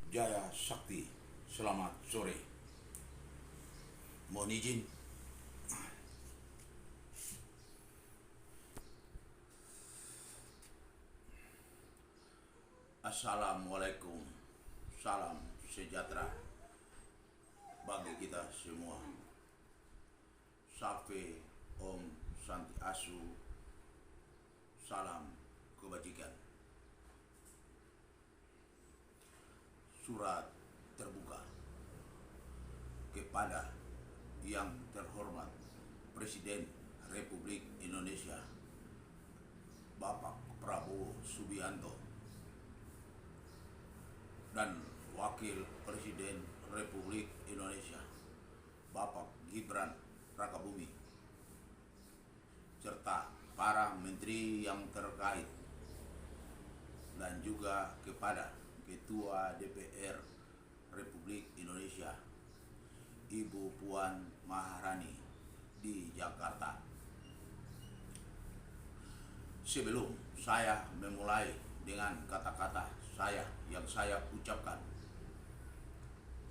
Jaya Sakti, selamat sore. Mohon izin. Assalamualaikum, salam sejahtera bagi kita semua. Salve Om Santiasu, salam kebajikan. Surat terbuka kepada yang terhormat Presiden Republik Indonesia Bapak Prabowo Subianto dan Wakil Presiden Republik Indonesia Bapak Gibran Rakabuming serta para menteri yang terkait, dan juga kepada Ketua DPR Republik Indonesia Ibu Puan Maharani di Jakarta. Sebelum saya memulai dengan kata-kata yang saya ucapkan,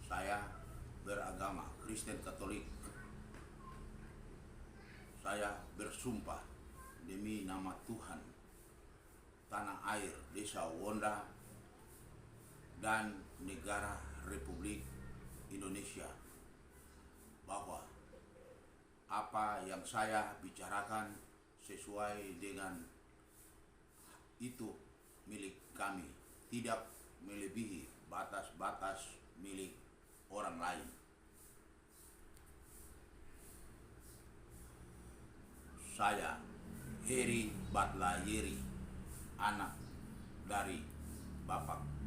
saya beragama Kristen Katolik. Saya bersumpah demi nama Tuhan, tanah air Desa Wonda, dan negara Republik Indonesia, bahwa apa yang saya bicarakan sesuai dengan itu milik kami, tidak melebihi batas-batas milik orang lain. Saya Heri Batlayeri, anak dari Bapak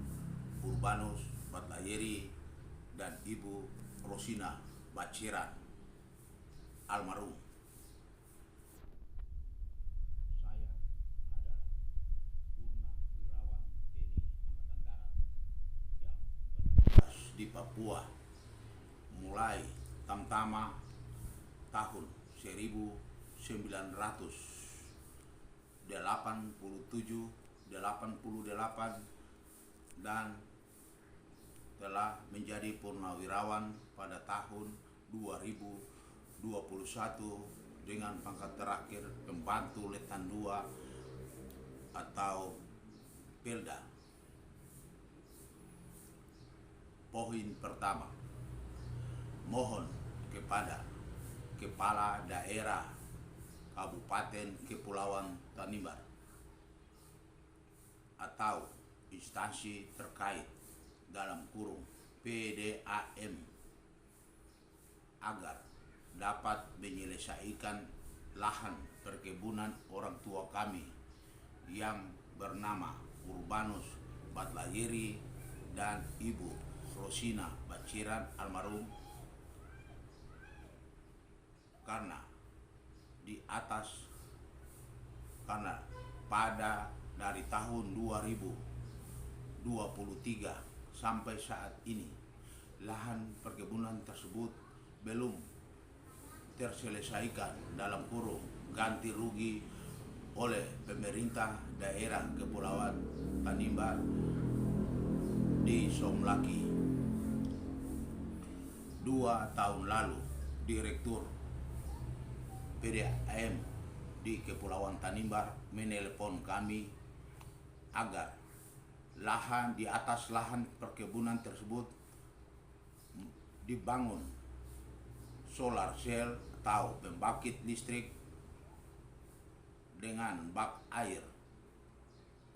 Urbanus Batlayeri dan Ibu Rosina Baciran almarhum. Saya adalah Purnawirawan TNI Angkatan Darat yang bertugas di Papua mulai tamtama tahun 1987-88 dan telah menjadi purnawirawan pada tahun 2021 dengan pangkat terakhir pembantu Letnan 2 atau Pelda. Poin pertama, mohon kepada Kepala Daerah Kabupaten Kepulauan Tanimbar atau instansi terkait dalam kurung PDAM agar dapat menyelesaikan lahan perkebunan orang tua kami yang bernama Urbanus Batlayeri dan Ibu Rosina Baciran almarhum, karena pada dari tahun 2023 sampai saat ini lahan perkebunan tersebut belum terselesaikan dalam kurung ganti rugi oleh pemerintah daerah Kepulauan Tanimbar di Somlaki. 2 tahun lalu Direktur PDAM di Kepulauan Tanimbar menelpon kami agar lahan di atas lahan perkebunan tersebut dibangun solar cell atau pembangkit listrik dengan bak air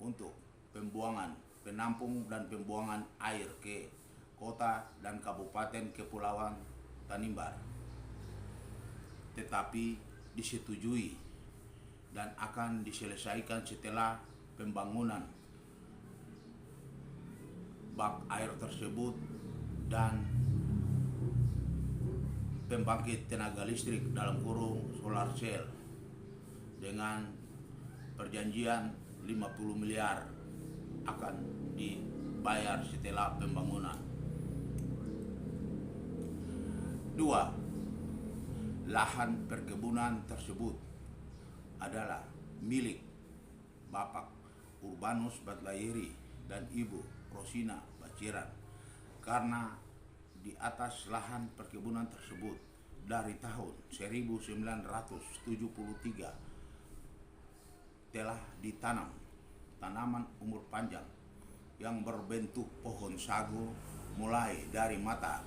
untuk penampung dan pembuangan air ke kota dan kabupaten Kepulauan Tanimbar, tetapi disetujui dan akan diselesaikan setelah pembangunan bak air tersebut dan pembangkit tenaga listrik dalam kurung solar cell dengan perjanjian 50 miliar akan dibayar setelah pembangunan. 2. Lahan perkebunan tersebut adalah milik Bapak Urbanus Batlayeri dan Ibu Rosina Baciran karena di atas lahan perkebunan tersebut dari tahun 1973 telah ditanam tanaman umur panjang yang berbentuk pohon sagu mulai dari mata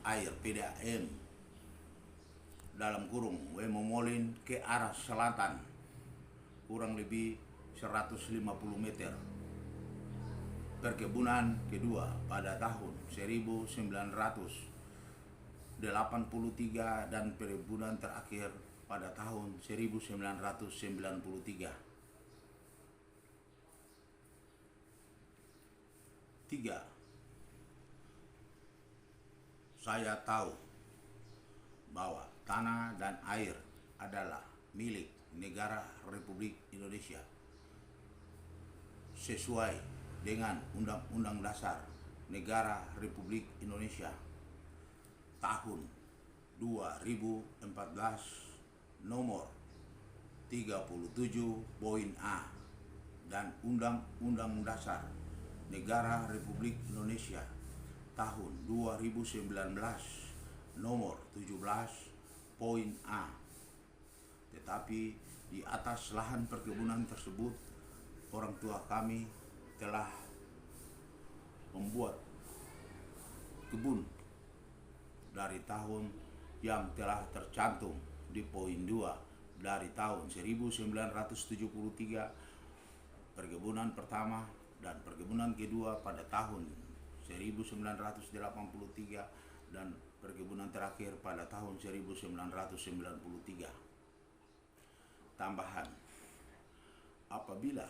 air PDAM dalam kurung Wemomolin ke arah selatan kurang lebih 150 meter. Perkebunan kedua pada tahun 1983 dan perkebunan terakhir pada tahun 1993. 3. Saya tahu bahwa tanah dan air adalah milik negara Republik Indonesia sesuai dengan Undang-Undang Dasar Negara Republik Indonesia tahun 2014 nomor 37 poin A dan Undang-Undang Dasar Negara Republik Indonesia tahun 2019 nomor 17 poin A. Tetapi di atas lahan perkebunan tersebut orang tua kami telah membuat kebun dari tahun yang telah tercantum di poin 2 dari tahun 1973 perkebunan pertama dan perkebunan kedua pada tahun 1983 dan perkebunan terakhir pada tahun 1993. Tambahan, apabila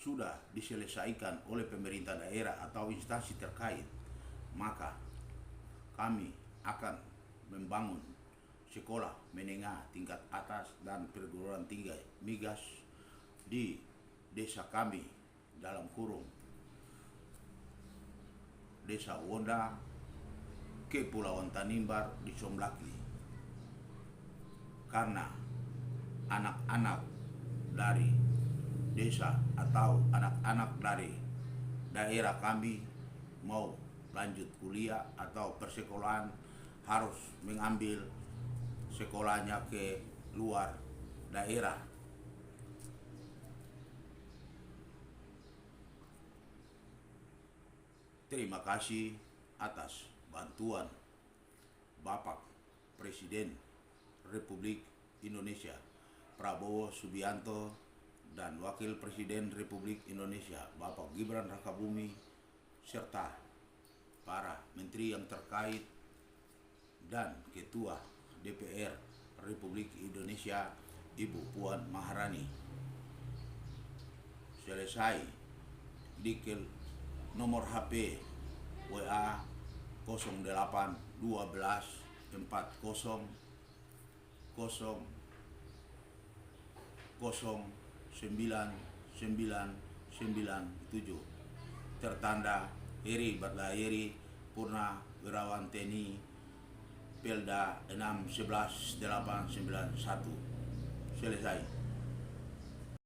sudah diselesaikan oleh pemerintah daerah atau instansi terkait, maka kami akan membangun sekolah menengah tingkat atas dan perguruan tinggi migas di desa kami dalam kurung Desa Wonda, Kepulauan Tanimbar di Somlaki, karena anak-anak dari desa atau anak-anak dari daerah kami mau lanjut kuliah atau persekolahan harus mengambil sekolahnya ke luar daerah. Terima kasih atas bantuan Bapak Presiden Republik Indonesia Prabowo Subianto dan Wakil Presiden Republik Indonesia Bapak Gibran Rakabuming serta para menteri yang terkait dan Ketua DPR Republik Indonesia Ibu Puan Maharani. Selesai di nomor HP WA 08 12 40 0 0997 tertanda Heri Bardayeri Purna Wirawan TNI Pelda 611891. Selesai.